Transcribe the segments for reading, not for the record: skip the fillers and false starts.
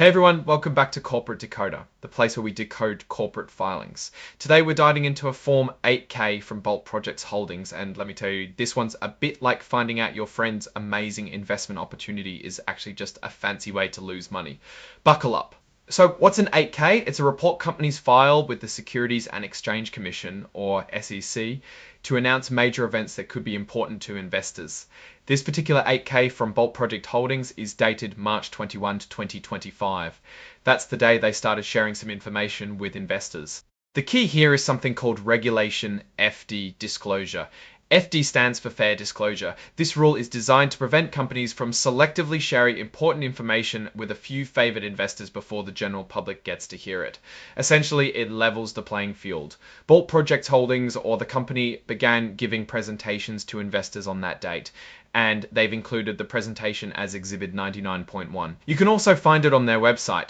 Hey everyone, welcome back to Corporate Decoder, the place where we decode corporate filings. Today we're diving into a Form 8K from Bolt Projects Holdings, and let me tell you, this one's a bit like finding out your friend's amazing investment opportunity is actually just a fancy way to lose money. Buckle up. So what's an 8K? It's a report companies file with the Securities and Exchange Commission, or SEC, to announce major events that could be important to investors. This particular 8K from Bolt Project Holdings is dated March 21 to 2025. That's the day they started sharing some information with investors. The key here is something called Regulation FD disclosure. FD stands for Fair Disclosure. This rule is designed to prevent companies from selectively sharing important information with a few favored investors before the general public gets to hear it. Essentially, it levels the playing field. Bolt Projects Holdings, or the company, began giving presentations to investors on that date, and they've included the presentation as Exhibit 99.1. You can also find it on their website.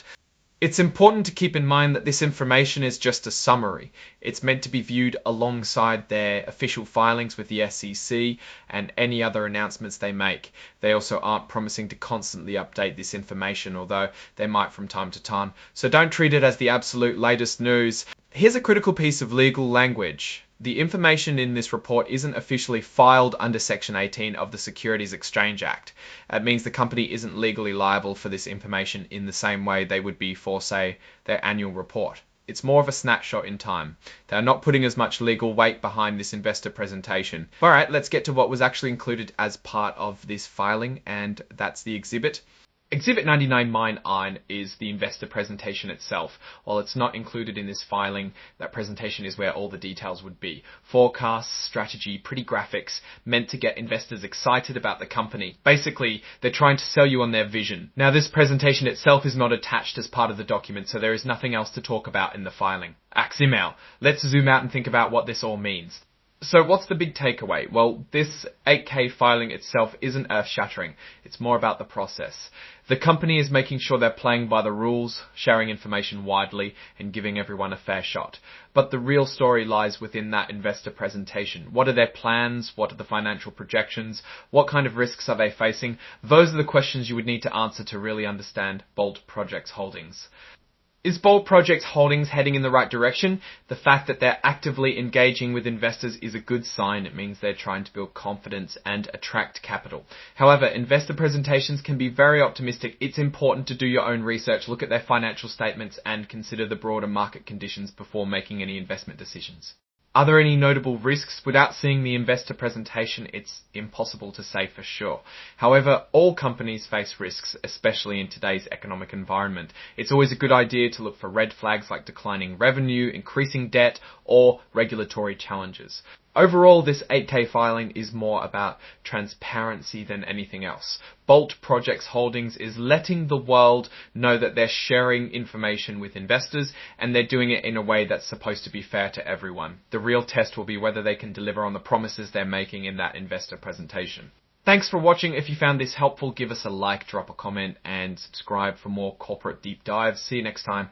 It's important to keep in mind that this information is just a summary. It's meant to be viewed alongside their official filings with the SEC and any other announcements they make. They also aren't promising to constantly update this information, although they might from time to time. So don't treat it as the absolute latest news. Here's a critical piece of legal language. The information in this report isn't officially filed under Section 18 of the Securities Exchange Act. It means the company isn't legally liable for this information in the same way they would be for, say, their annual report. It's more of a snapshot in time. They are not putting as much legal weight behind this investor presentation. All right, let's get to what was actually included as part of this filing, and that's the exhibit. Exhibit 99.9 is the investor presentation itself. While it's not included in this filing, that presentation is where all the details would be. Forecasts, strategy, pretty graphics, meant to get investors excited about the company. Basically, they're trying to sell you on their vision. Now, this presentation itself is not attached as part of the document, so there is nothing else to talk about in the filing. Aximel. Let's zoom out and think about what this all means. So what's the big takeaway? Well, this 8K filing itself isn't earth-shattering. It's more about the process. The company is making sure they're playing by the rules, sharing information widely, and giving everyone a fair shot. But the real story lies within that investor presentation. What are their plans? What are the financial projections? What kind of risks are they facing? Those are the questions you would need to answer to really understand Bolt Projects Holdings. Is Bolt Projects Holdings heading in the right direction? The fact that they're actively engaging with investors is a good sign. It means they're trying to build confidence and attract capital. However, investor presentations can be very optimistic. It's important to do your own research, look at their financial statements, and consider the broader market conditions before making any investment decisions. Are there any notable risks? Without seeing the investor presentation, it's impossible to say for sure. However, all companies face risks, especially in today's economic environment. It's always a good idea to look for red flags like declining revenue, increasing debt, or regulatory challenges. Overall, this 8K filing is more about transparency than anything else. Bolt Projects Holdings is letting the world know that they're sharing information with investors, and they're doing it in a way that's supposed to be fair to everyone. The real test will be whether they can deliver on the promises they're making in that investor presentation. Thanks for watching. If you found this helpful, give us a like, drop a comment, and subscribe for more corporate deep dives. See you next time.